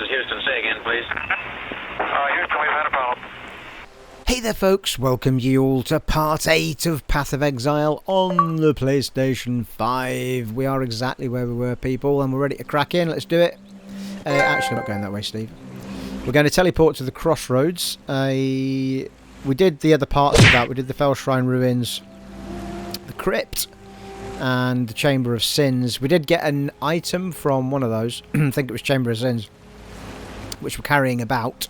is Houston. Say again, please. Houston, we've had a problem. Hey there folks, welcome you all to part 8 of Path of Exile on the PlayStation 5. We are exactly where we were, people, and we're ready to crack in. Let's do it. Actually, I'm not going that way, Steve. We're going to teleport to the crossroads. We did the other parts of that. We did the Fell Shrine Ruins, the Crypt, and the Chamber of Sins. We did get an item from one of those. I think it was Chamber of Sins, which we're carrying about.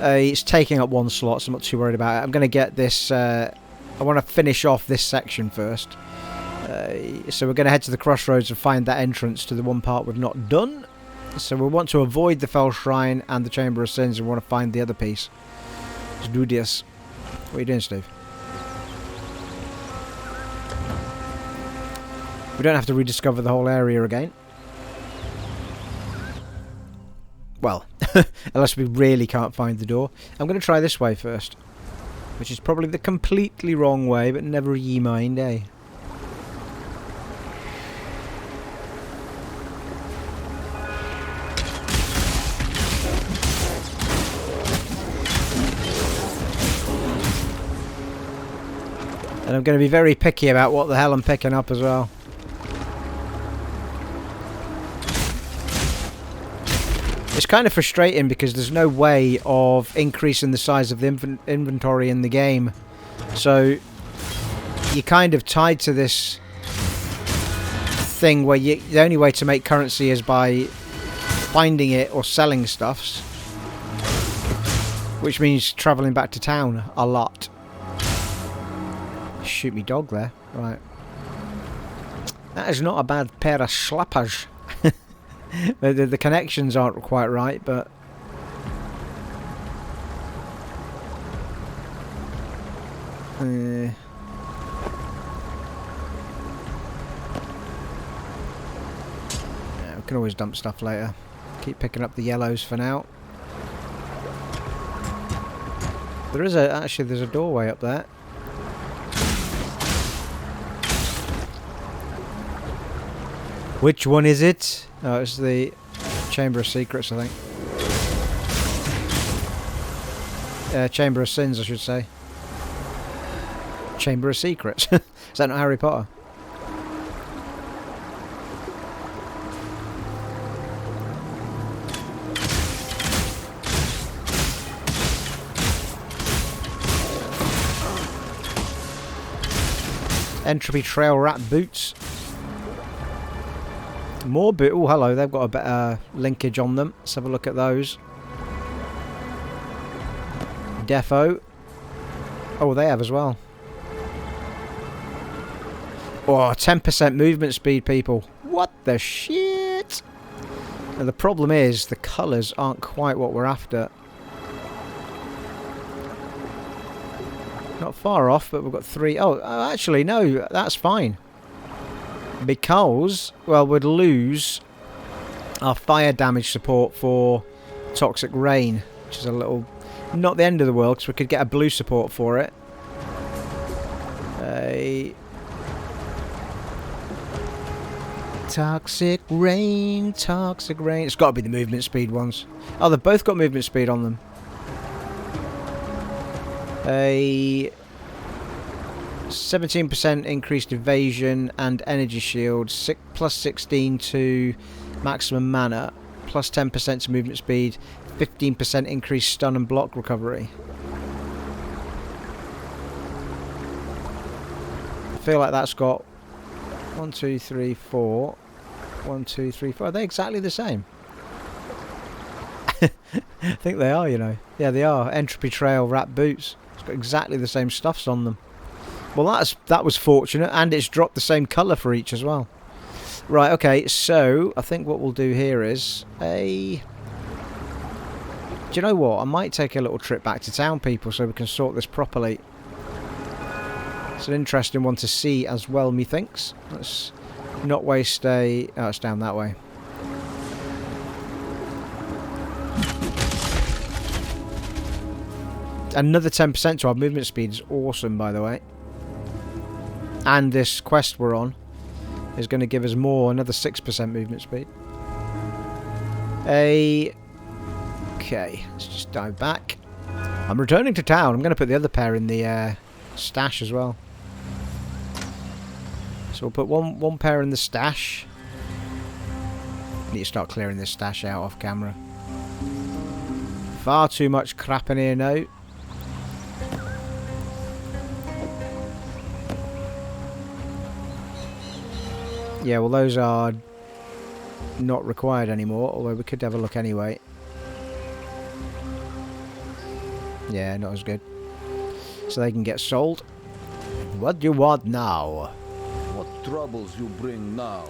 It's taking up one slot, so I'm not too worried about it. I'm going to get this... I want to finish off this section first. So we're going to head to the crossroads and find that entrance to the one part we've not done. So we want to avoid the Fell Shrine and the Chamber of Sins, and we want to find the other piece. Let's do this. What are you doing, Steve? We don't have to rediscover the whole area again. Well, unless we really can't find the door. I'm going to try this way first, which is probably the completely wrong way, but never ye mind, eh? And I'm going to be very picky about what the hell I'm picking up as well. It's kind of frustrating because there's no way of increasing the size of the inventory in the game. So you're kind of tied to this thing where the only way to make currency is by finding it or selling stuffs. Which means travelling back to town a lot. Shoot me dog there. Right. That is not a bad pair of slappers. The connections aren't quite right, but... yeah, we can always dump stuff later. Keep picking up the yellows for now. There's a doorway up there. Which one is it? Oh, it's the Chamber of Secrets, I think. Chamber of Sins, I should say. Chamber of Secrets. Is that not Harry Potter? Entropy Trail Rat Boots. More boot. Oh, hello. They've got a better linkage on them. Let's have a look at those. Defo. Oh, they have as well. Oh, 10% movement speed, people. What the shit? Now, the problem is the colours aren't quite what we're after. Not far off, but we've got 3. Oh, actually, no. That's fine. Because, well, we'd lose our fire damage support for Toxic Rain, which is a little... not the end of the world, because we could get a blue support for it. Toxic Rain, Toxic Rain. It's got to be the movement speed ones. Oh, they've both got movement speed on them. 17% increased evasion and energy shield, plus 16 to maximum mana, plus 10% to movement speed, 15% increased stun and block recovery. I feel like that's got 1, 2, 3, 4. 1, 2, 3, 4. Are they exactly the same? I think they are, you know. Yeah, they are. Entropy Trail Rat Boots. It's got exactly the same stuffs on them. Well, that was fortunate, and it's dropped the same colour for each as well. Right, okay, so I think what we'll do here is do you know what? I might take a little trip back to town, people, so we can sort this properly. It's an interesting one to see as well, methinks. Let's not waste a... oh, it's down that way. Another 10% to our movement speed is awesome, by the way. And this quest we're on is going to give us more, another 6% movement speed. Okay, let's just dive back. I'm returning to town. I'm going to put the other pair in the stash as well. So we'll put one pair in the stash. Need to start clearing this stash out off camera. Far too much crap in here now. Yeah, well those are not required anymore, although we could have a look anyway. Yeah, not as good. So they can get sold. What do you want now? What troubles you bring now?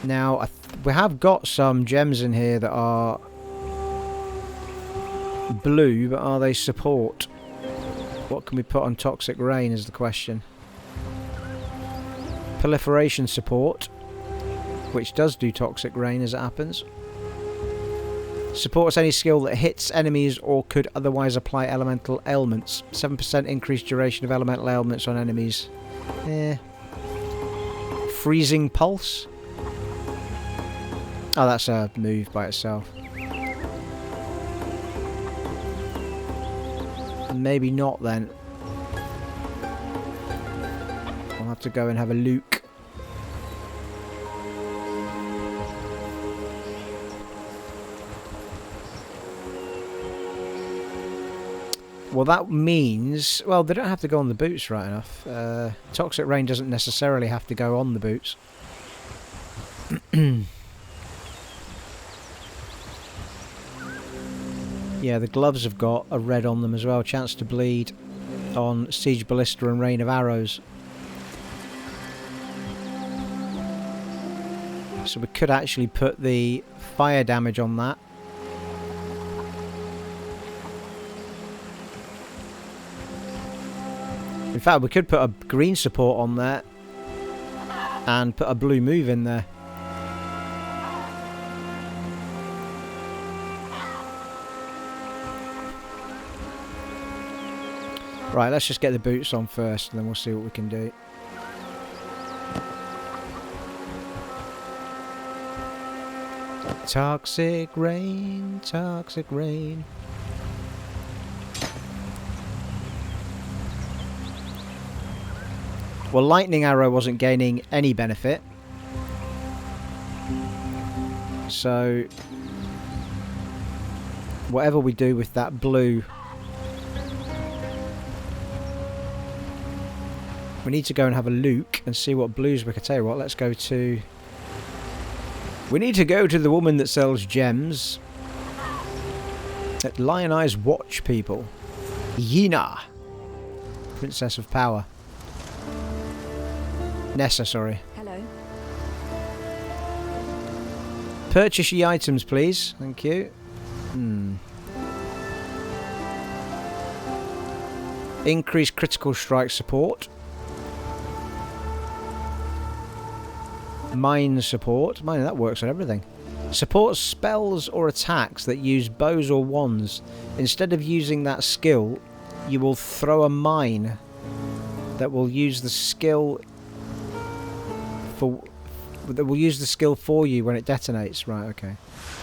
Now, we have got some gems in here that are blue, but are they support? What can we put on Toxic Rain is the question. Proliferation support, which does do Toxic Rain as it happens. Supports any skill that hits enemies or could otherwise apply elemental ailments. 7% increased duration of elemental ailments on enemies. Freezing Pulse. Oh, that's a move by itself. Maybe not then. I'll have to go and have a look. Well, that means... Well, they don't have to go on the boots, right enough. Toxic Rain doesn't necessarily have to go on the boots. Yeah, the gloves have got a red on them as well. Chance to bleed on Siege Ballista and Rain of Arrows. So we could actually put the fire damage on that. In fact, we could put a green support on there and put a blue move in there. Right, let's just get the boots on first and then we'll see what we can do. Toxic Rain, Toxic Rain. Well, Lightning Arrow wasn't gaining any benefit. So, whatever we do with that blue... We need to go and have a look and see what blues we can tell you what. Let's go to... We need to go to the woman that sells gems. At Lion Eyes Watch, people. Yina. Princess of Power. Nessa, sorry. Hello. Purchase ye items, please. Thank you. Increase critical strike support. Mine support. Mine, that works on everything. Supports spells or attacks that use bows or wands. Instead of using that skill, you will throw a mine that will use the skill for you when it detonates. Right, okay.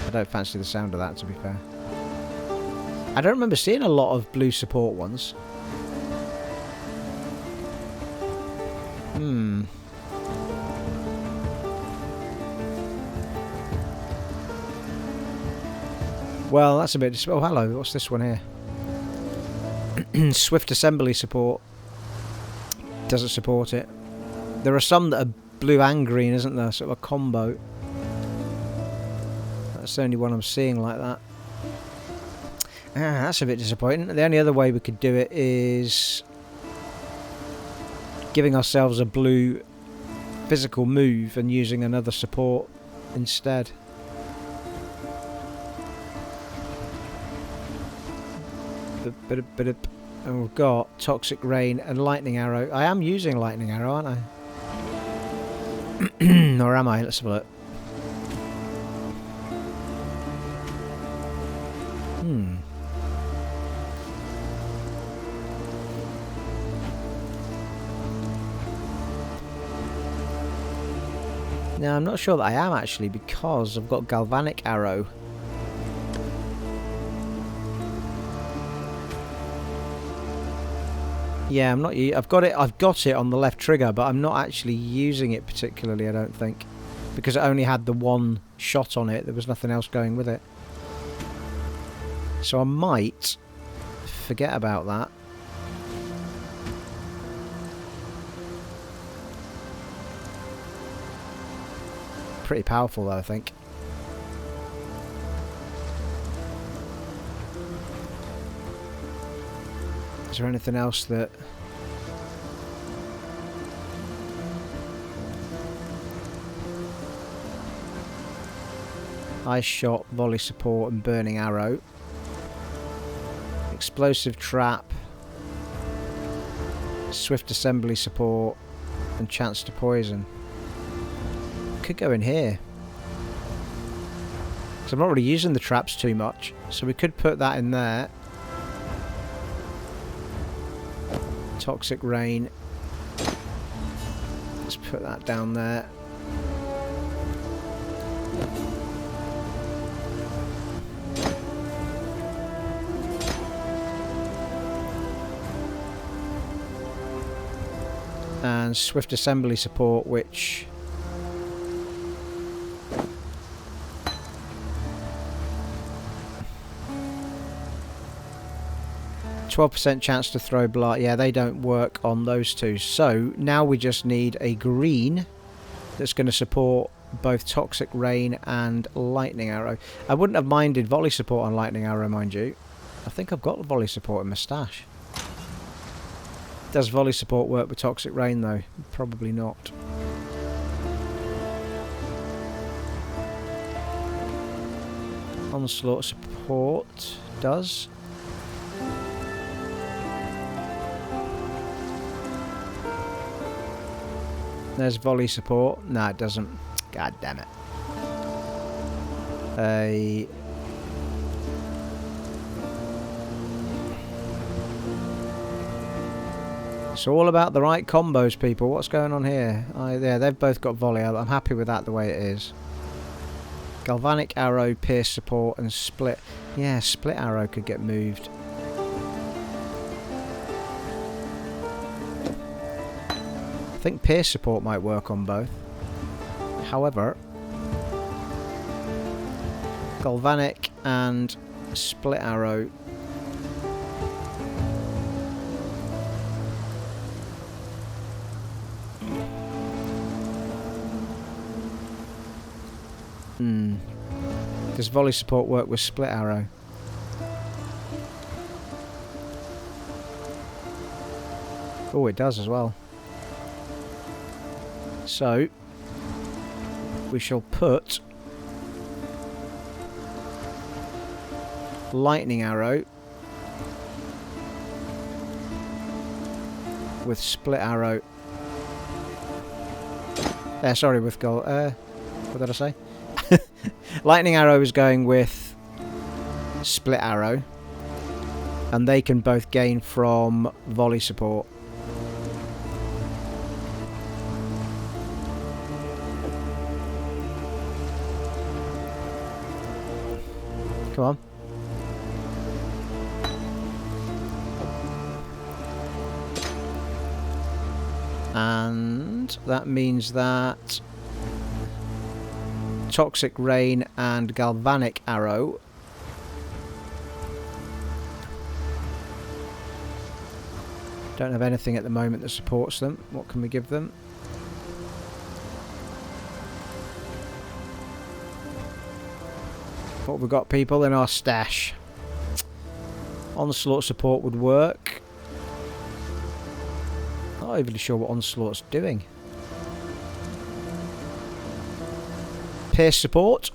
I don't fancy the sound of that, to be fair. I don't remember seeing a lot of blue support ones. Well, that's a bit... Oh, hello. What's this one here? Swift Assembly support. Doesn't support it. There are some that are blue and green, isn't there? Sort of a combo. That's the only one I'm seeing like that. That's a bit disappointing. The only other way we could do it is... giving ourselves a blue physical move and using another support instead. And we've got Toxic Rain and Lightning Arrow. I am using Lightning Arrow, aren't I? Or am I? Let's have a look. Now, I'm not sure that I am actually, because I've got galvanic arrow. Yeah, I'm not. I've got it on the left trigger, but I'm not actually using it particularly, I don't think, because it only had the one shot on it. There was nothing else going with it. So I might forget about that. Pretty powerful though, I think. Is there anything else that... Ice shot, volley support and burning arrow. Explosive trap. Swift assembly support and chance to poison. Could go in here. So I'm not really using the traps too much. So we could put that in there. Toxic rain. Let's put that down there. And swift assembly support, which 12% chance to throw blight. Yeah, they don't work on those two. So now we just need a green that's going to support both toxic rain and lightning arrow. I wouldn't have minded volley support on lightning arrow, mind you. I think I've got the volley support in my stash. Does volley support work with toxic rain though? Probably not. Onslaught support does. There's volley support. No, it doesn't. God damn it. It's all about the right combos, people. What's going on here? Yeah, they've both got volley. I'm happy with that the way it is. Galvanic arrow, pierce support, and split. Yeah, split arrow could get moved. I think pierce support might work on both. However, galvanic and split arrow. Does volley support work with split arrow? Oh, it does as well. So we shall put lightning arrow with split arrow. Sorry, with gold. What did I say? Lightning arrow is going with split arrow, and they can both gain from volley support. Come on. And that means that toxic rain and galvanic arrow don't have anything at the moment that supports them. What can we give them? What have we got, people, in our stash? Onslaught support would work. Not even sure what Onslaught's doing. Pierce support.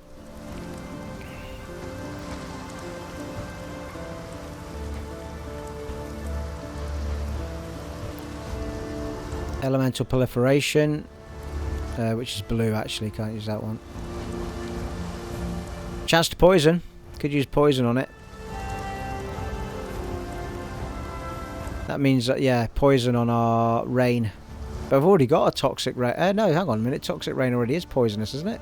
Elemental proliferation, which is blue actually, can't use that one. Chance to poison, could use poison on it. That means that, yeah, poison on our rain. But I've already got a toxic rain. No, hang on a minute. Toxic rain already is poisonous, isn't it?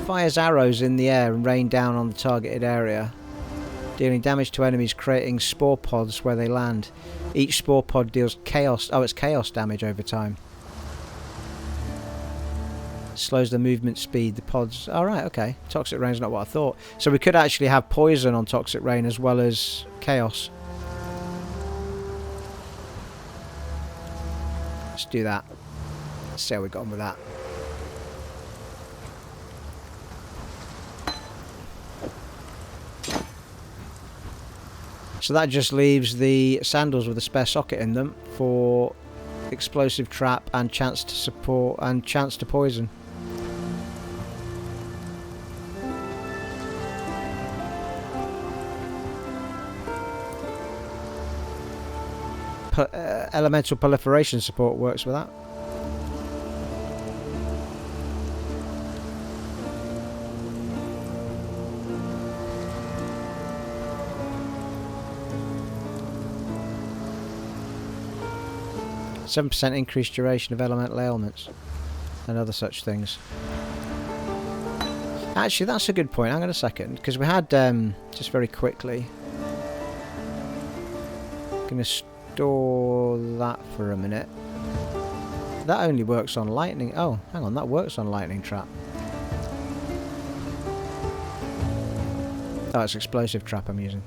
Fires arrows in the air and rain down on the targeted area, dealing damage to enemies, creating spore pods where they land. Each spore pod deals chaos. Oh, it's chaos damage over time. Slows the movement speed. The pods. All right, okay. Toxic rain's not what I thought. So we could actually have poison on toxic rain as well as chaos. Let's do that. Let's see how we got on with that. So that just leaves the sandals with a spare socket in them for explosive trap and chance to support and chance to poison. Elemental proliferation support works with that. %7% increased duration of elemental ailments and other such things. Actually, that's a good point. Hang on a second, because we had just very quickly. Going to store that for a minute. That only works on lightning. Oh, hang on, that works on lightning trap. Oh, it's explosive trap I'm using.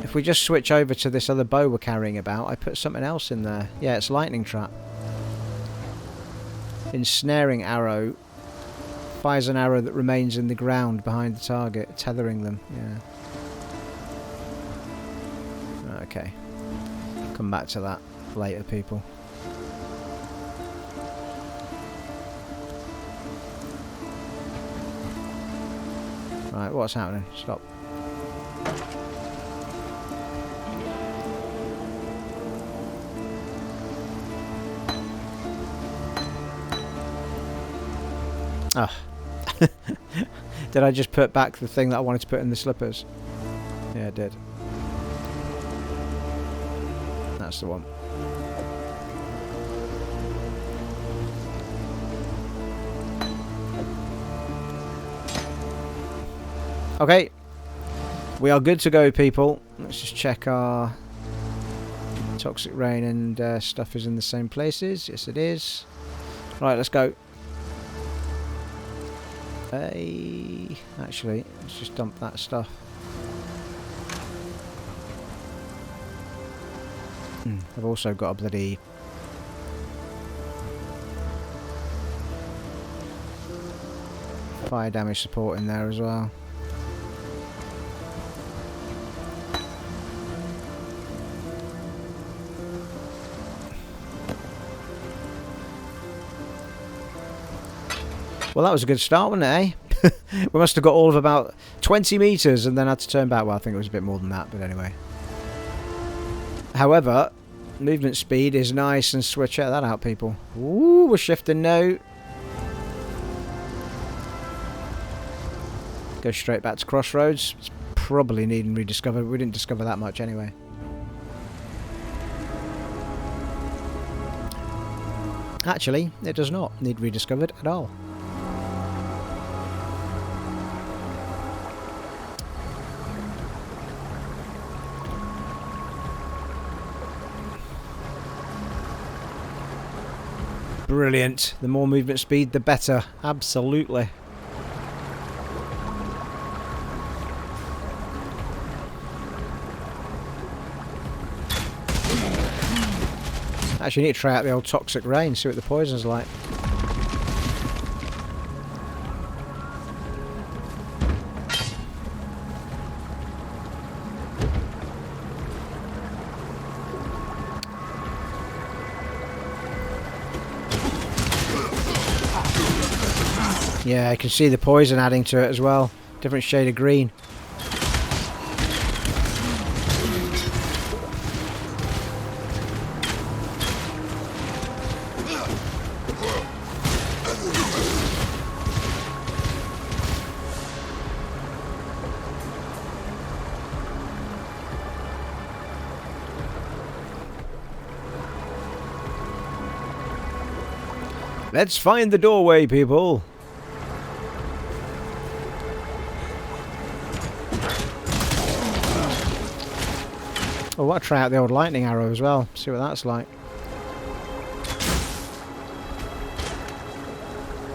If we just switch over to this other bow we're carrying about, I put something else in there. Yeah, it's lightning trap. Ensnaring arrow. Fires an arrow that remains in the ground behind the target, tethering them. Yeah. Okay. Come back to that later, people. Right, what's happening? Stop. Ah. Did I just put back the thing that I wanted to put in the slippers? Yeah, I did. That's the one. Okay. We are good to go, people. Let's just check our toxic rain and stuff is in the same places. Yes, it is. Right, let's go. Actually, let's just dump that stuff. I've also got a bloody fire damage support in there as well. Well, that was a good start, wasn't it, eh? We must have got all of about 20 metres and then had to turn back. Well, I think it was a bit more than that, but anyway. However, movement speed is nice and switch. Check that out, people. Ooh, we're shifting now. Go straight back to crossroads. It's probably needing rediscovered. We didn't discover that much anyway. Actually, it does not need rediscovered at all. Brilliant. The more movement speed, the better. Absolutely. Actually, need to try out the old toxic rain, see what the poison's like. Yeah, I can see the poison adding to it as well. Different shade of green. Let's find the doorway, people. Oh, I want to try out the old lightning arrow as well. See what that's like.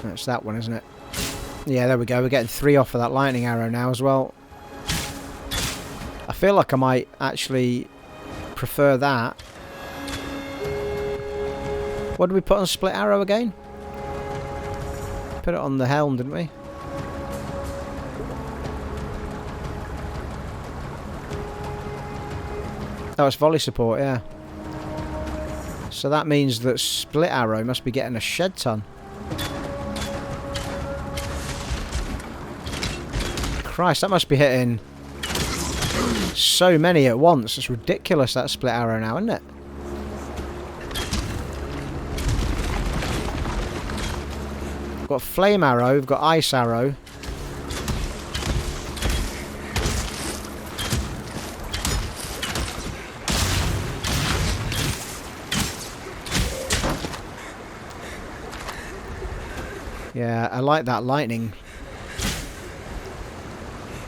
That's that one, isn't it? Yeah, there we go. We're getting 3 off of that lightning arrow now as well. I feel like I might actually prefer that. What did we put on split arrow again? Put it on the helm, didn't we? Oh, it's volley support, yeah. So that means that split arrow must be getting a shed ton. Christ, that must be hitting so many at once. It's ridiculous, that split arrow now, isn't it? We've got flame arrow, we've got ice arrow. Yeah, I like that lightning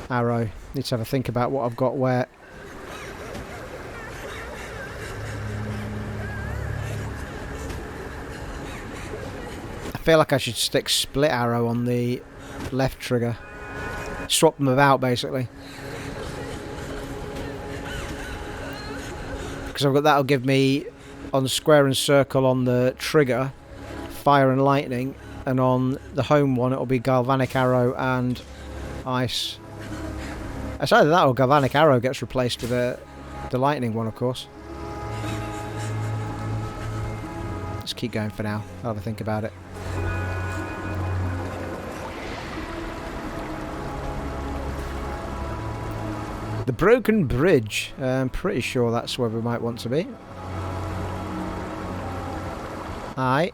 arrow. Need to have a think about what I've got where. I feel like I should stick split arrow on the left trigger. Swap them about, basically. Because I've got that'll give me on square and circle on the trigger, fire and lightning. And on the home one, it'll be galvanic arrow and ice. It's either that or galvanic arrow gets replaced with the lightning one, of course. Let's keep going for now. I'll have a think about it. The broken bridge. I'm pretty sure that's where we might want to be. Aye.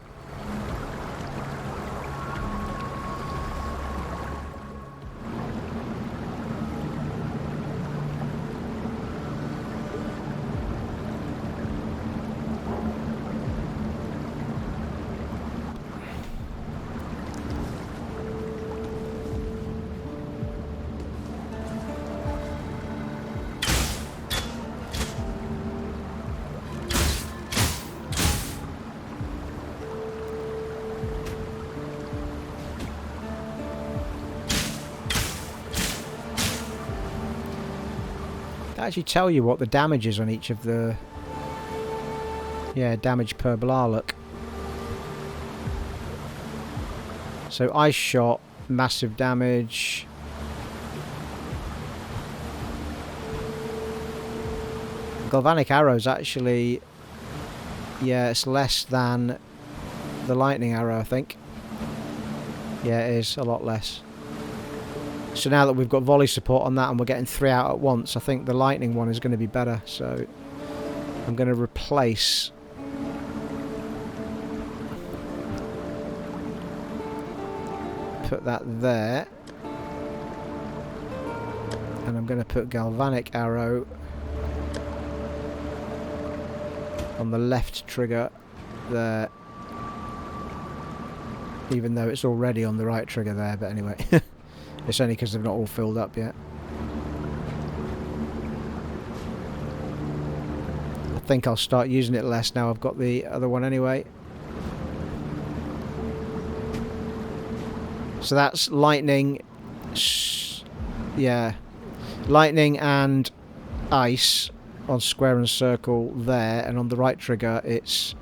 Actually tell you what the damage is on each of the damage per blah. Look, so ice shot, massive damage, galvanic arrows actually, yeah, it's less than the lightning arrow, I think. Yeah, it is a lot less. So now that we've got volley support on that and we're getting 3 out at once, I think the lightning one is going to be better. So I'm going to replace put that there, and I'm going to put galvanic arrow on the left trigger there, even though it's already on the right trigger there, but anyway. It's only because they've not all filled up yet. I think I'll start using it less now I've got the other one anyway. So that's lightning, yeah, lightning and ice on square and circle there, and on the right trigger it's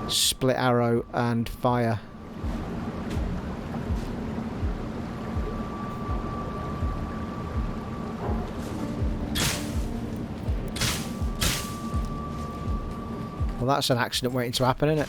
split arrow and fire. Well, that's an accident waiting to happen, isn't it?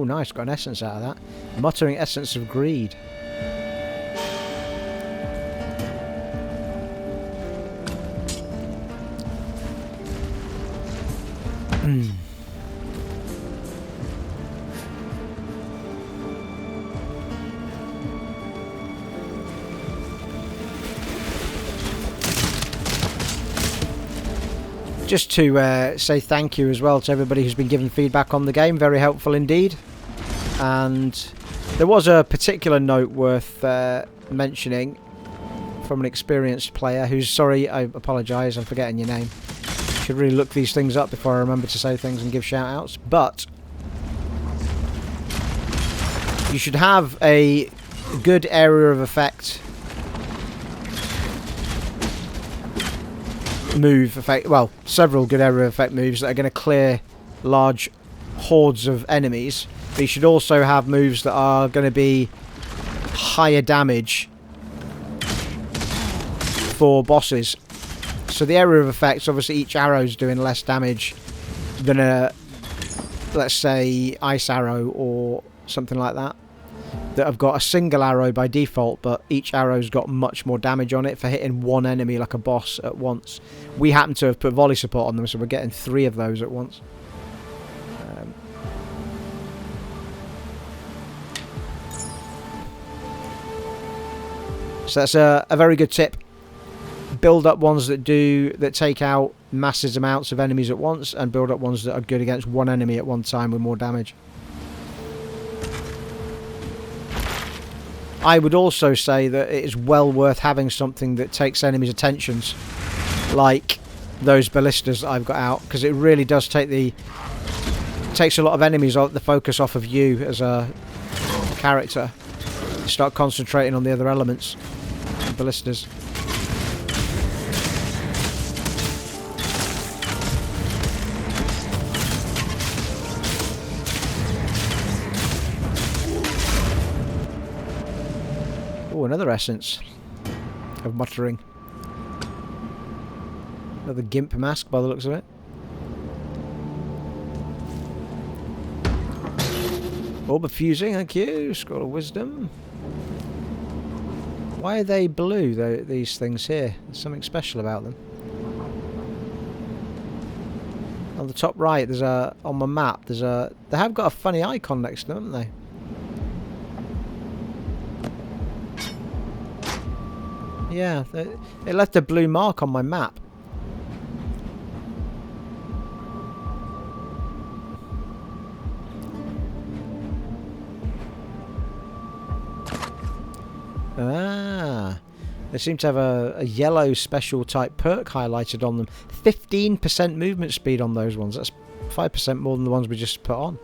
nice. Got an essence out of that. Muttering Essence of Greed. Just to say thank you as well to everybody who's been giving feedback on the game. Very helpful indeed. And there was a particular note worth mentioning from an experienced player who's, sorry, I apologise, I'm forgetting your name. Should really look these things up before I remember to say things and give shout outs. But you should have a good area of effect well, several good area of effect moves that are going to clear large hordes of enemies, but you should also have moves that are going to be higher damage for bosses. So the area of effects, obviously each arrow is doing less damage than a, let's say, ice arrow or something like that. That have got a single arrow by default, but each arrow's got much more damage on it for hitting one enemy like a boss at once. We happen to have put volley support on them, so we're getting 3 of those at once. So that's a very good tip. Build up ones that take out massive amounts of enemies at once, and build up ones that are good against one enemy at one time with more damage. I would also say that it is well worth having something that takes enemies' attentions, like those ballistas that I've got out, because it really does takes a lot of enemies off the focus off of you as a character. You start concentrating on the other elements, the ballistas. Oh, another essence of muttering. Another gimp mask by the looks of it. Orb of fusing, thank you. Scroll of wisdom. Why are they blue, these things here? There's something special about them. On the top right, there's on my map, they have got a funny icon next to them, haven't they? Yeah, it left a blue mark on my map. Ah, they seem to have a yellow special type perk highlighted on them. 15% movement speed on those ones. That's 5% more than the ones we just put on.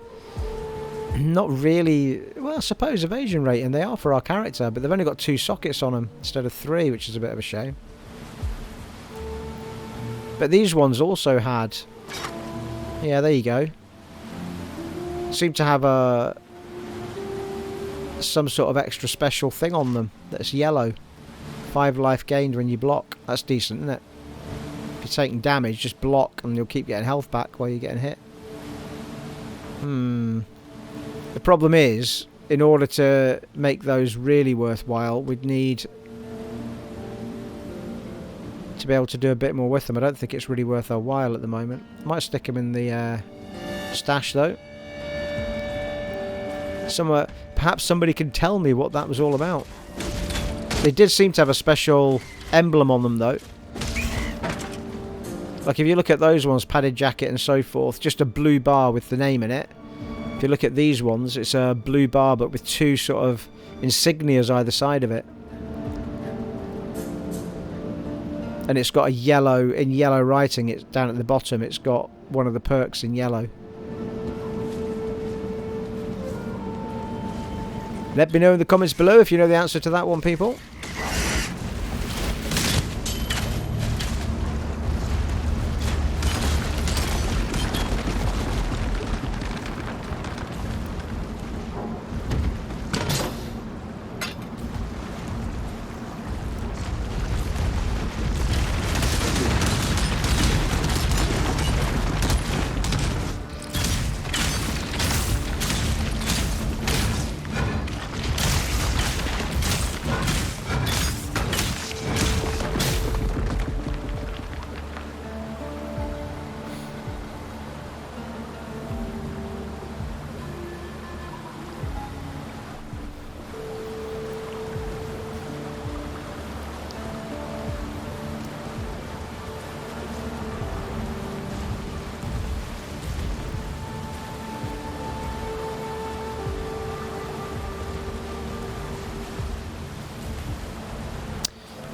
Not really. Well, I suppose evasion rate, and they are for our character, but they've only got 2 sockets on them instead of 3, which is a bit of a shame. But these ones also had, yeah, there you go, seem to have some sort of extra special thing on them that's yellow. 5 life gained when you block. That's decent, isn't it? If you're taking damage, just block and you'll keep getting health back while you're getting hit. The problem is, in order to make those really worthwhile, we'd need to be able to do a bit more with them. I don't think it's really worth our while at the moment. Might stick them in the stash though. Perhaps somebody can tell me what that was all about. They did seem to have a special emblem on them though. Like if you look at those ones, padded jacket and so forth, just a blue bar with the name in it. If you look at these ones, it's a blue bar but with 2 sort of insignias either side of it. And it's got a yellow, in yellow writing, it's down at the bottom, it's got one of the perks in yellow. Let me know in the comments below if you know the answer to that one, people.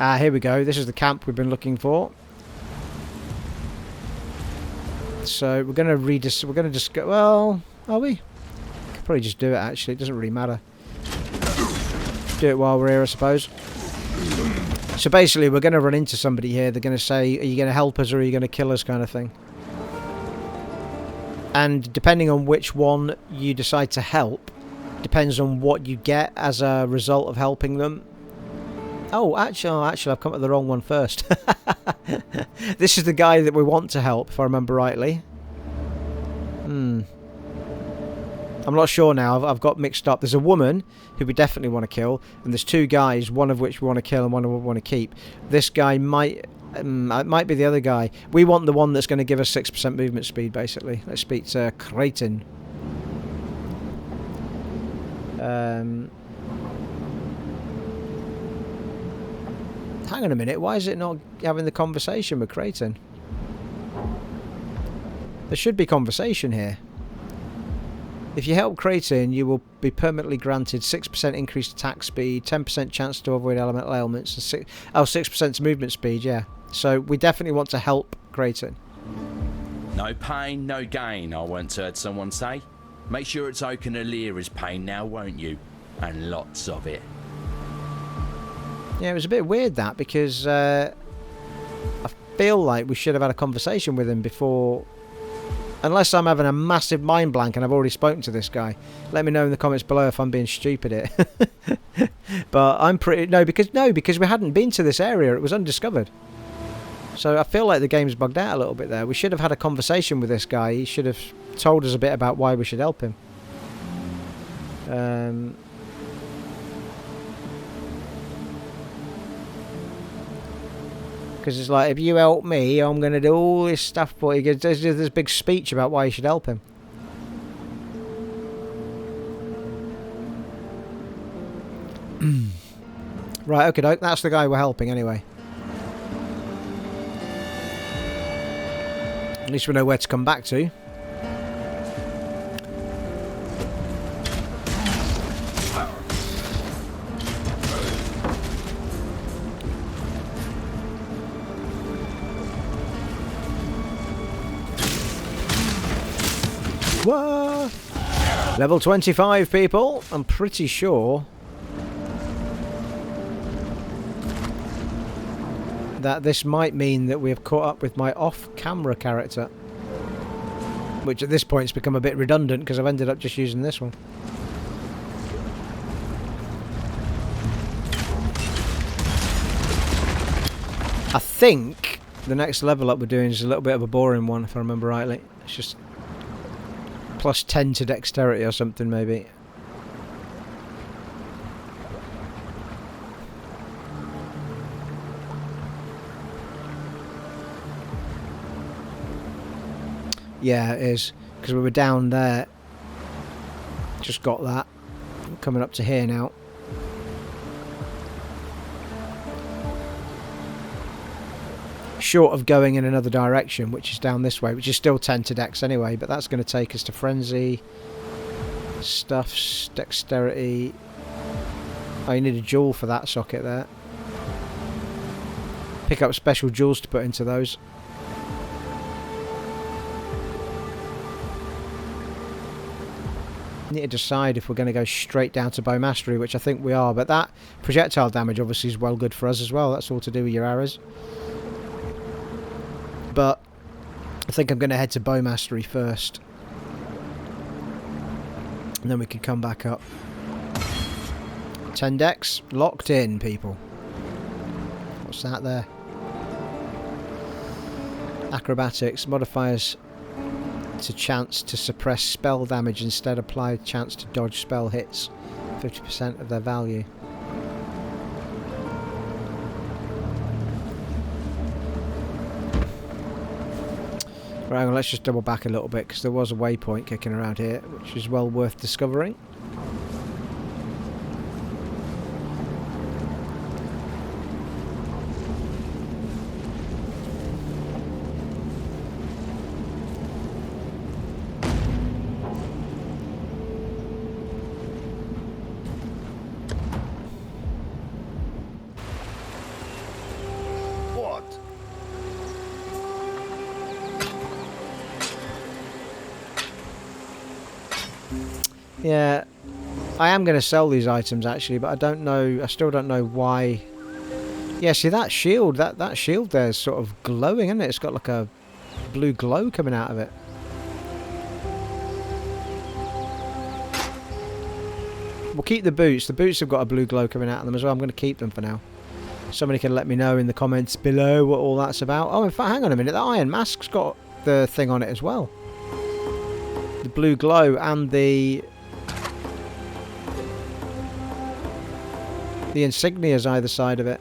Ah, here we go. This is the camp we've been looking for. So we're going to just go. Well, are we? Could probably just do it. Actually, it doesn't really matter. Do it while we're here, I suppose. So basically, we're going to run into somebody here. They're going to say, "Are you going to help us, or are you going to kill us?" kind of thing. And depending on which one you decide to help, depends on what you get as a result of helping them. Oh, actually, I've come to the wrong one first. This is the guy that we want to help, if I remember rightly. I'm not sure now. I've got mixed up. There's a woman who we definitely want to kill, and there's two guys, one of which we want to kill and one of which we want to keep. This guy might be the other guy. We want the one that's going to give us 6% movement speed, basically. Let's speak to Kraityn. Hang on a minute, why is it not having the conversation with Kraityn? There should be conversation here. If you help Kraityn, you will be permanently granted 6% increased attack speed, 10% chance to avoid elemental ailments, and 6% to movement speed, yeah. So we definitely want to help Kraityn. No pain, no gain, I once heard someone say. Make sure it's Oak and Alira's pain now, won't you? And lots of it. Yeah, it was a bit weird that, because I feel like we should have had a conversation with him before. Unless I'm having a massive mind blank and I've already spoken to this guy. Let me know in the comments below if I'm being stupid here. But I'm pretty... No, because we hadn't been to this area. It was undiscovered. So I feel like the game's bugged out a little bit there. We should have had a conversation with this guy. He should have told us a bit about why we should help him. Because it's like, if you help me, I'm going to do all this stuff for you. There's this big speech about why you should help him. Right, okay, doke. That's the guy we're helping anyway. At least we know where to come back to. Whoa! Level 25, people. I'm pretty sure that this might mean that we have caught up with my off-camera character, which at this point has become a bit redundant because I've ended up just using this one. I think the next level up we're doing is a little bit of a boring one, if I remember rightly. It's just plus 10 to dexterity or something, maybe. Yeah, it is. Because we were down there. Just got that. I'm coming up to here now. Short of going in another direction, which is down this way, which is still 10 to dex anyway, but that's going to take us to frenzy, stuffs, dexterity. Oh, you need a jewel for that socket there. Pick up special jewels to put into those. Need to decide if we're going to go straight down to bow mastery, which I think we are, but that projectile damage obviously is well good for us as well. That's all to do with your arrows. But I think I'm going to head to bow mastery first, and then we can come back up. 10 dex locked in, people. What's that there? Acrobatics modifiers to chance to suppress spell damage, instead apply chance to dodge spell hits, 50% of their value. Right, well, let's just double back a little bit, because there was a waypoint kicking around here, which is well worth discovering. Yeah, I am going to sell these items actually, but I don't know. I still don't know why. Yeah, see that shield. That shield there is sort of glowing, isn't it? It's got like a blue glow coming out of it. We'll keep the boots. The boots have got a blue glow coming out of them as well. I'm going to keep them for now. Somebody can let me know in the comments below what all that's about. Oh, in fact, hang on a minute. The iron mask's got the thing on it as well. The blue glow and the insignias either side of it.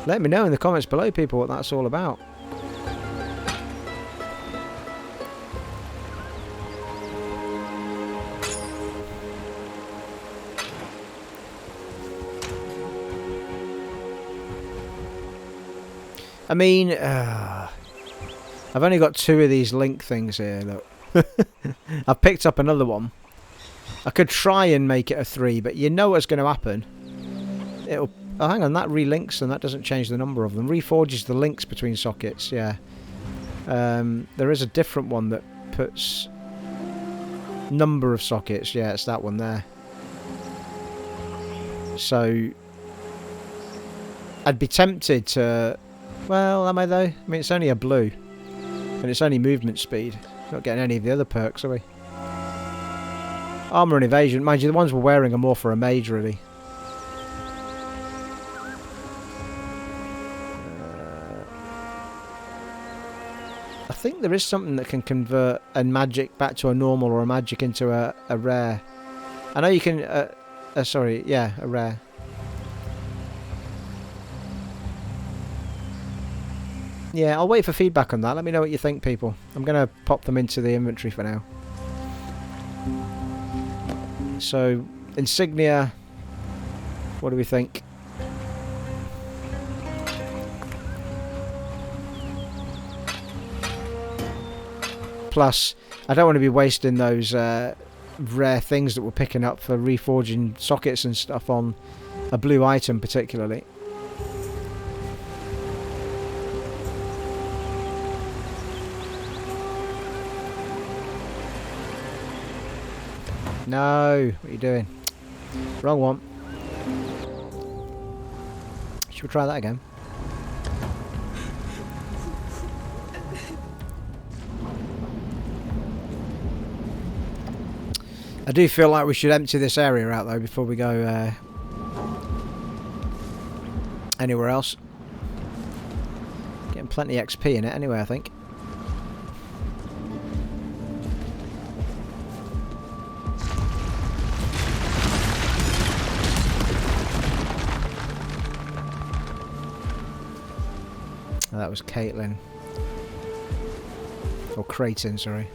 Let me know in the comments below, people, what that's all about. I mean, I've only got 2 of these link things here, look. I've picked up another one. I could try and make it a 3, but you know what's going to happen. It'll... Oh, hang on, that relinks and that doesn't change the number of them. Reforges the links between sockets, yeah. There is a different one that puts number of sockets. Yeah, it's that one there. So, I'd be tempted to... Well, am I though? I mean, it's only a blue. And it's only movement speed. Not getting any of the other perks, are we? Armour and evasion. Mind you, the ones we're wearing are more for a mage, really. I think there is something that can convert a magic back to a normal or a magic into a rare. I know you can... sorry, yeah, a rare. Yeah, I'll wait for feedback on that. Let me know what you think, people. I'm going to pop them into the inventory for now. So, insignia. What do we think? Plus, I don't want to be wasting those rare things that we're picking up for reforging sockets and stuff on a blue item particularly. No, what are you doing? Wrong one. Should we try that again? I do feel like we should empty this area out though before we go anywhere else. Getting plenty of XP in it anyway, I think. Oh, that was Caitlin. Or Kraityn, sorry.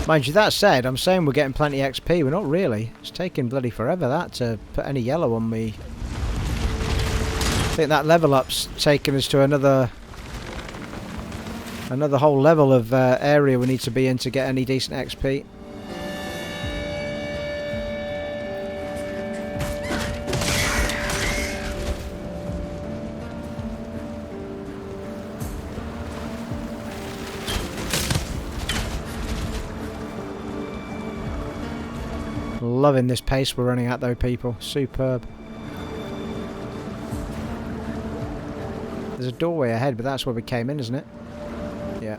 Mind you, that said, I'm saying we're getting plenty of XP. We're not really. It's taking bloody forever that to put any yellow on me. I think that level up's taken us to another whole level of area we need to be in to get any decent XP. Loving this pace we're running at though, people. Superb. There's a doorway ahead, but that's where we came in, isn't it? Yeah.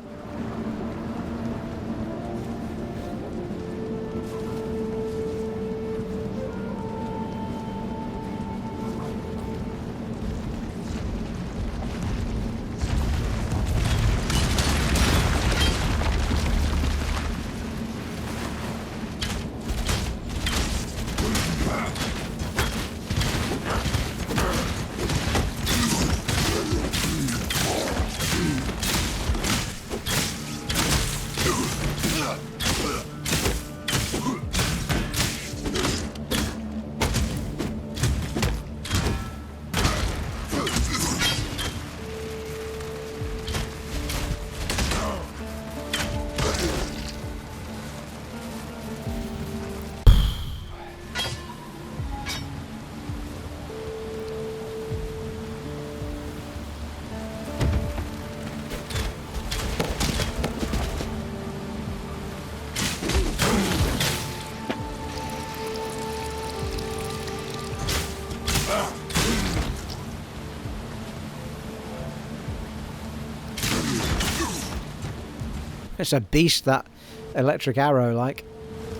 It's a beast, that electric arrow, like.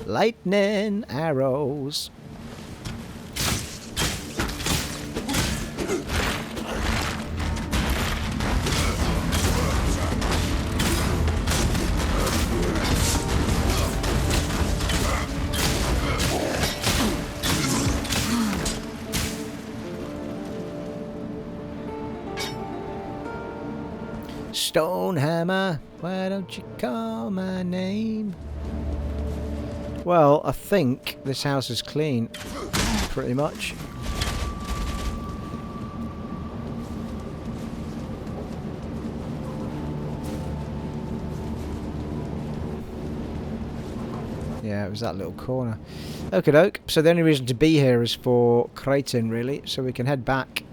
Lightning arrows. Stonehammer, why don't you call my name? Well, I think this house is clean, pretty much. Yeah, it was that little corner. Okie doke. So the only reason to be here is for Kraityn, really, so we can head back.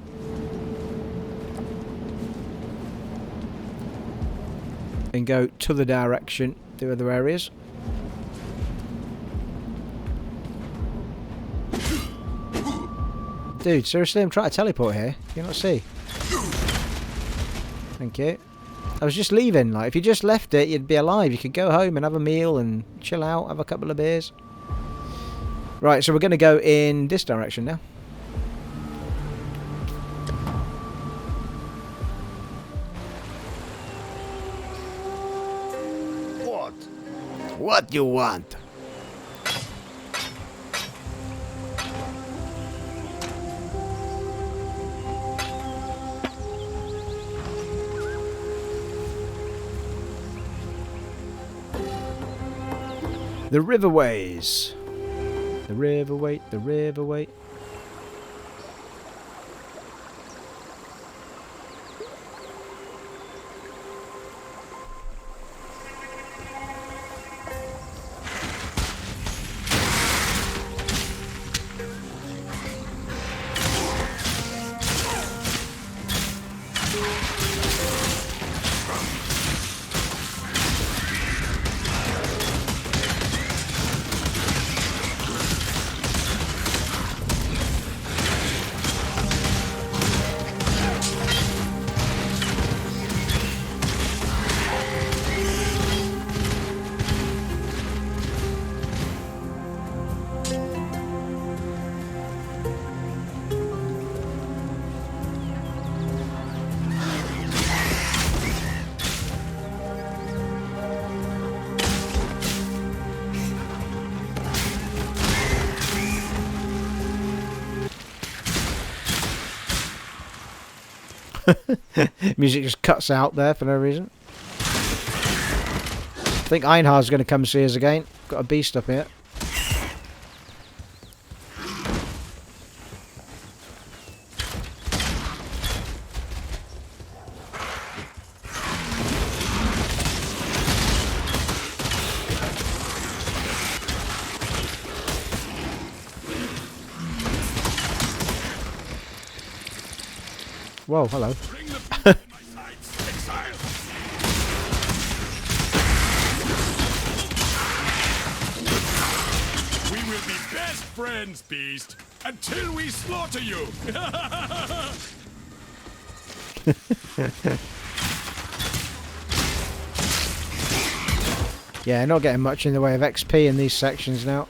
And go to the direction, the other areas. Dude, seriously, I'm trying to teleport here. Can you not see? Thank you. I was just leaving. Like, if you just left it, you'd be alive. You could go home and have a meal and chill out, have a couple of beers. Right, so we're going to go in this direction now. What you want? The riverways. The riverway, the riverway. Music just cuts out there for no reason. I think Einhard's going to come see us again. Got a beast up here. Whoa, hello. We will be best friends, Beast, until we slaughter you. Yeah, not getting much in the way of XP in these sections now.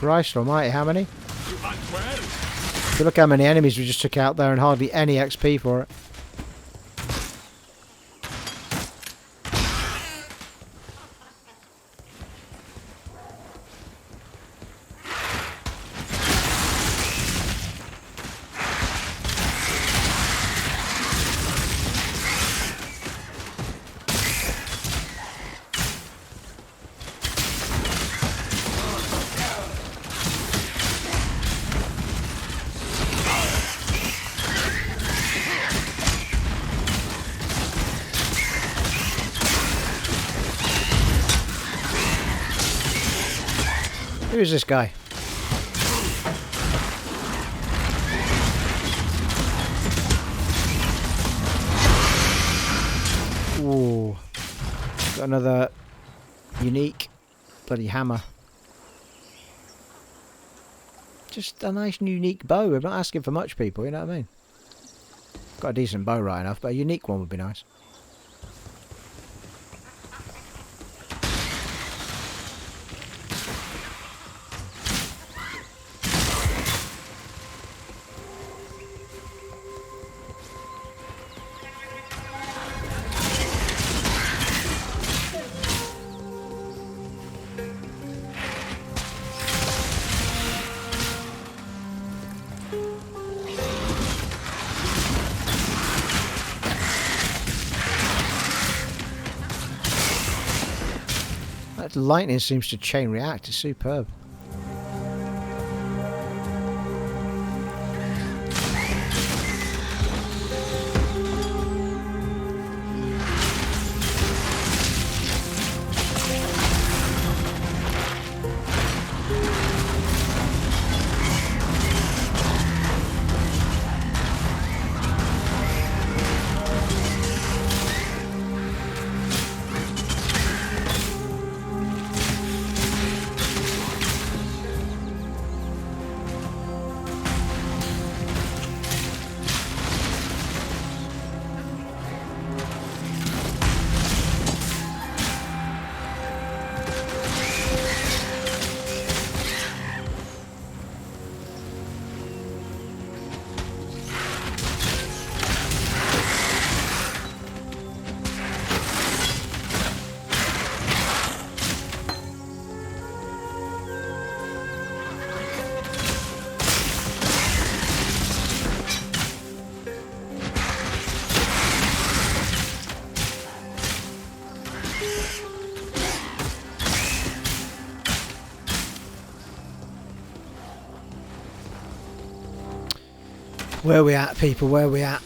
Christ almighty, how many? You hunt well. If you look how many enemies we just took out there and hardly any XP for it. Who is this guy? Ooh. Got another unique bloody hammer. Just a nice unique bow. I'm not asking for much, people, you know what I mean? Got a decent bow right enough, but a unique one would be nice. That lightning seems to chain react. It's superb. Where we at, people? Where we at?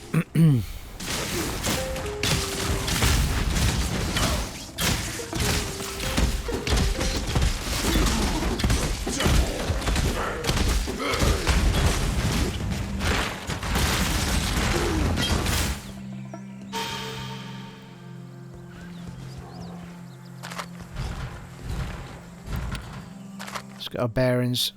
Let's get our bearings.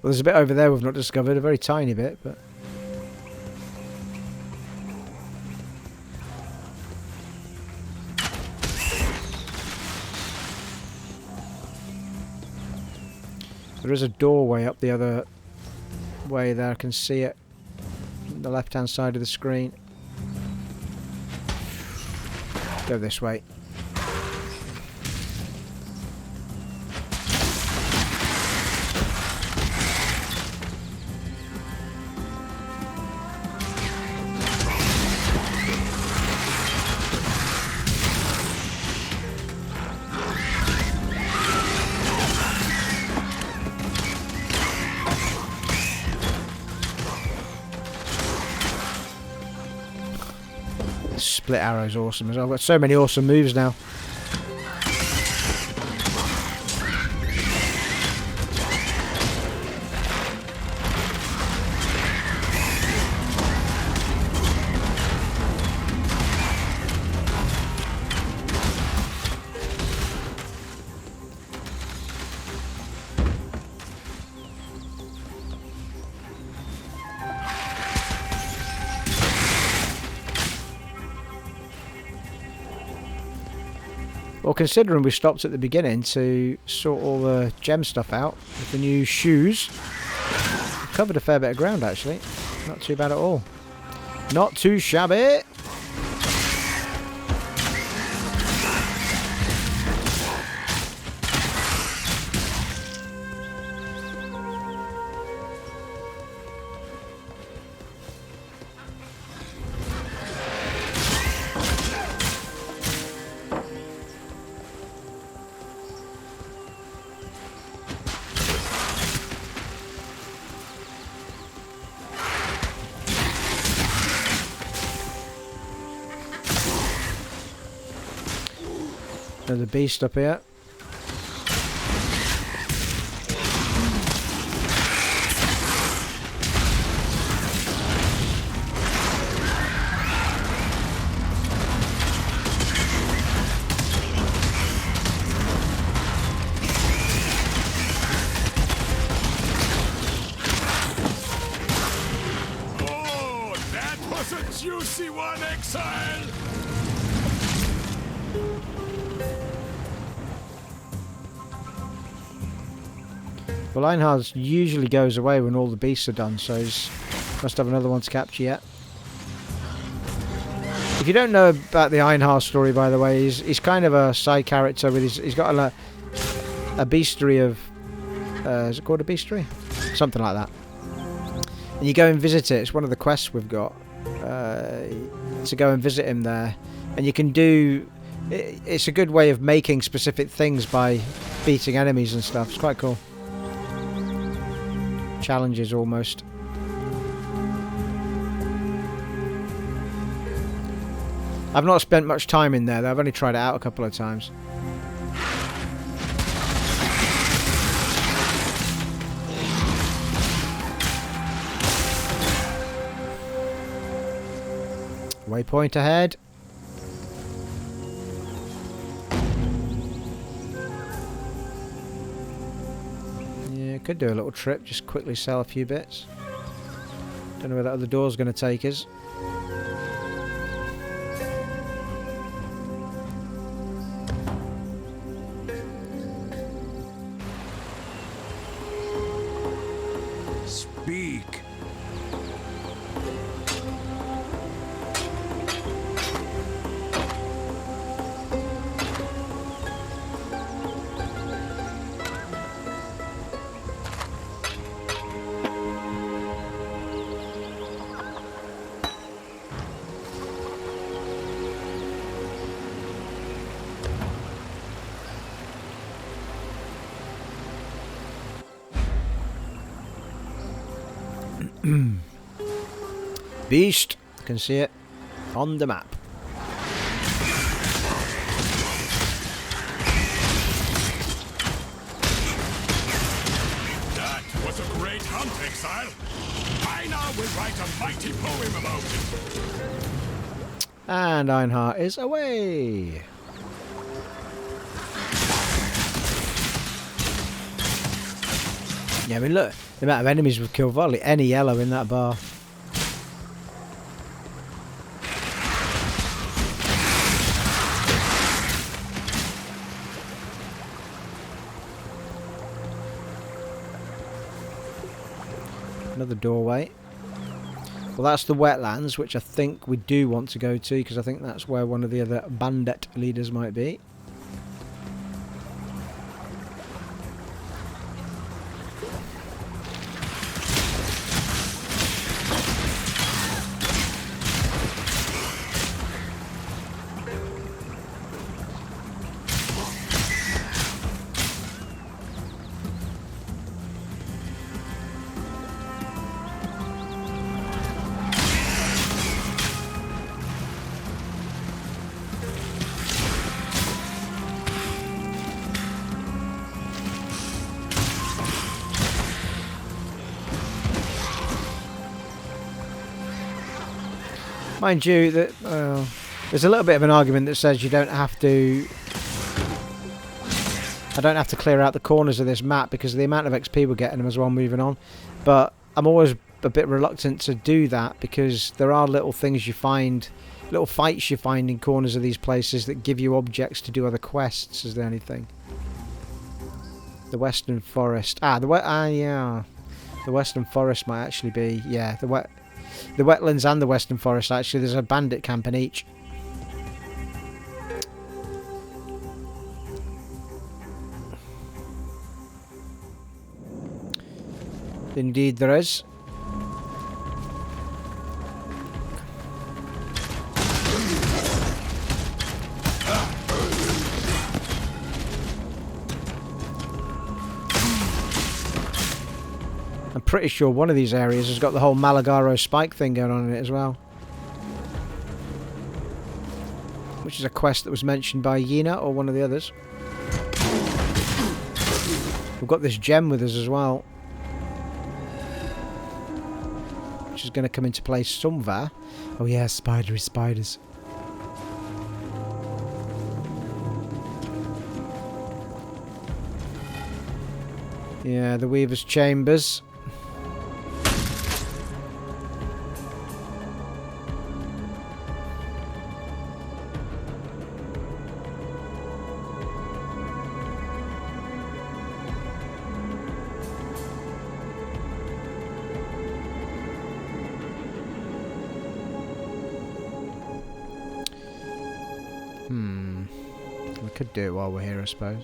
Well, there's a bit over there we've not discovered, a very tiny bit, but... There is a doorway up the other way there, I can see it. On the left-hand side of the screen. Go this way. Split arrow's awesome as well. I've got so many awesome moves now. Well, considering we stopped at the beginning to sort all the gem stuff out with the new shoes, we've covered a fair bit of ground actually. Not too bad at all. Not too shabby. Another beast up here. Oh, that was a juicy one, Exile! Well, Einhard's usually goes away when all the beasts are done, so he's must have another one to capture yet. If you don't know about the Einhard story, by the way, he's kind of a side character with he's got a bestiary of is it called a bestiary? Something like that. And you go and visit it. It's one of the quests we've got to go and visit him there, and you can do. It's a good way of making specific things by beating enemies and stuff. It's quite cool. Challenges almost. I've not spent much time in there though. I've only tried it out a couple of times. Waypoint ahead. Could do a little trip, just quickly sell a few bits. Don't know where that other door's going to take us. Speak. Beast. You can see it on the map. That was a great hunt, Exile. I now will write a mighty poem about it. And Einhard is away. Yeah, I mean look, the amount of enemies we've killed, hardly any yellow in that bar. Another doorway. Well, that's the wetlands, which I think we do want to go to, because I think that's where one of the other bandit leaders might be. Mind you, that there's a little bit of an argument that says you don't have to. I don't have to clear out the corners of this map because of the amount of XP we're getting as well moving on. But I'm always a bit reluctant to do that because there are little things you find little fights you find in corners of these places that give you objects to do other quests is the only thing. The Western Forest. Yeah. The Western Forest might actually be, yeah, the wetlands and the Western Forest. Actually, there's a bandit camp in each. Indeed, there is. I'm pretty sure one of these areas has got the whole Malagaro spike thing going on in it as well. Which is a quest that was mentioned by Yina or one of the others. We've got this gem with us as well. Which is going to come into play somewhere. Oh yeah, spidery spiders. Yeah, the Weaver's Chambers. We could do it while we're here, I suppose.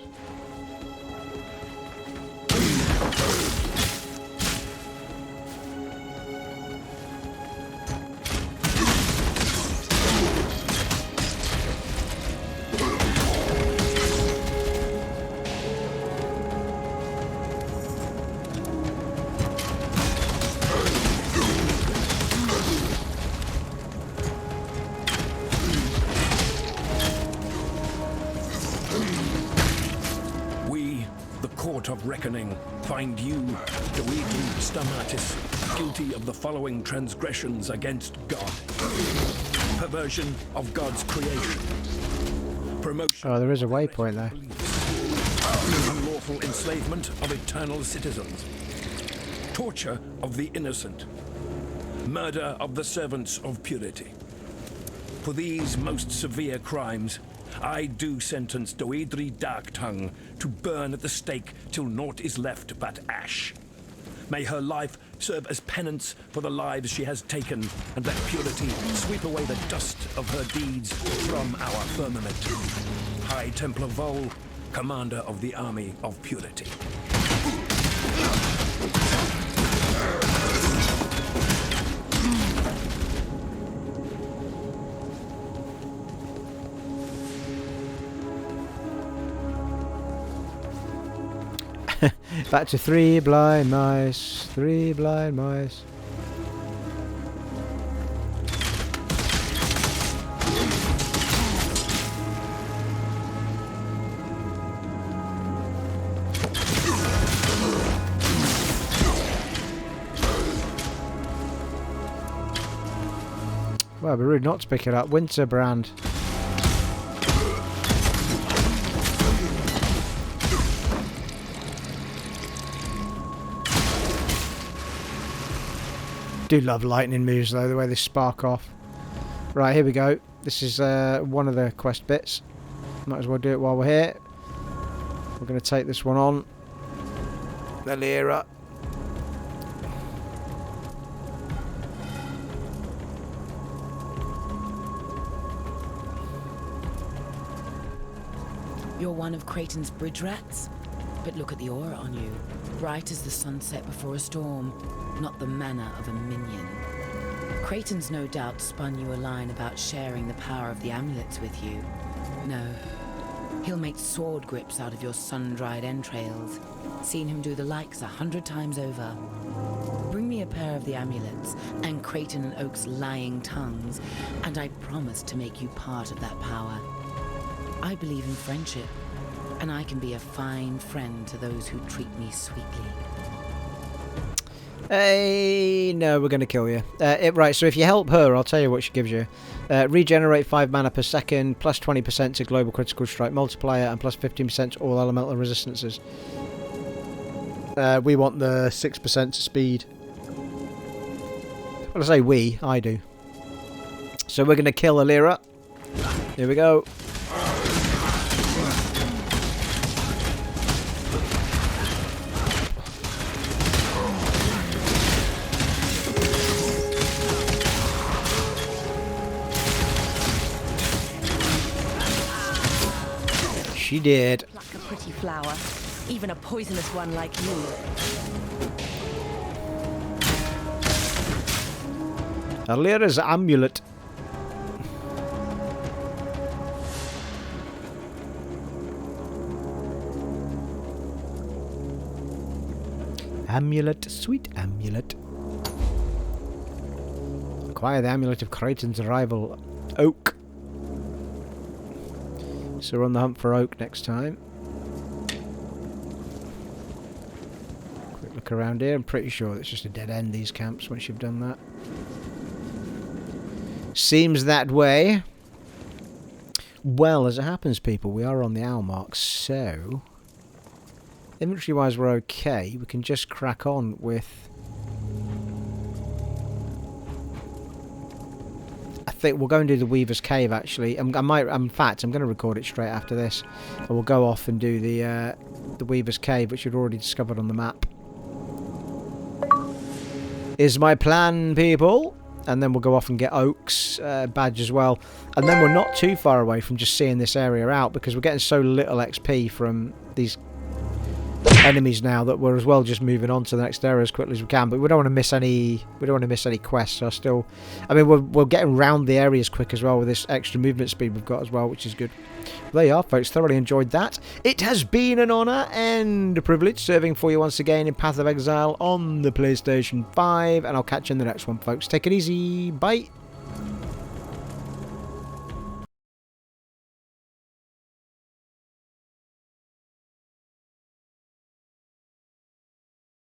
Of reckoning, find you, Doedri Stamatis, guilty of the following transgressions against God: perversion of God's creation, promotion. Oh, there is a waypoint there. Unlawful enslavement of eternal citizens, torture of the innocent, murder of the servants of purity. For these most severe crimes, I do sentence Doedri Darktongue to burn at the stake till naught is left but ash. May her life serve as penance for the lives she has taken, and let purity sweep away the dust of her deeds from our firmament. High Templar Vol, Commander of the Army of Purity. Back to 3 blind mice. 3 blind mice. Well, it'd be rude not to pick it up. Winter brand. Do love lightning moves though, the way they spark off. Right, here we go. This is one of the quest bits. Might as well do it while we're here. We're going to take this one on. Alira. You're one of Kraityn's bridge rats? But look at the aura on you. Bright as the sunset before a storm. Not the manner of a minion. Kraityn's no doubt spun you a line about sharing the power of the amulets with you. No. He'll make sword grips out of your sun-dried entrails. Seen him do the likes 100 times over. Bring me a pair of the amulets and Kraityn and Oak's lying tongues, and I promise to make you part of that power. I believe in friendship, and I can be a fine friend to those who treat me sweetly. Hey, no, we're going to kill you. Right, so if you help her, I'll tell you what she gives you. Regenerate 5 mana per second, plus 20% to global critical strike multiplier, and plus 15% to all elemental resistances. We want the 6% to speed. Well, I say we, I do. So we're going to kill Alira. Here we go. She did. Pluck a pretty flower, even a poisonous one like you. Alira's amulet. Amulet, sweet amulet. Acquire the amulet of Kraityn's rival, Oak. So we're on the hunt for Oak next time. Quick look around here. I'm pretty sure it's just a dead end, these camps, once you've done that. Seems that way. Well, as it happens, people, we are on the hour mark, so inventory-wise we're okay. We can just crack on with... I think we'll go and do the Weaver's Cave, actually. In fact, I'm going to record it straight after this. And we'll go off and do the Weaver's Cave, which we'd already discovered on the map. Is my plan, people. And then we'll go off and get Oak's badge as well. And then we're not too far away from just seeing this area out, because we're getting so little XP from these enemies now that we're as well just moving on to the next area as quickly as we can. But we don't want to miss any. We don't want to miss any quests. So we're getting round the areas quick as well with this extra movement speed we've got as well, which is good. There you are, folks. Thoroughly enjoyed that. It has been an honour and a privilege serving for you once again in Path of Exile on the PlayStation 5, and I'll catch you in the next one, folks. Take it easy. Bye.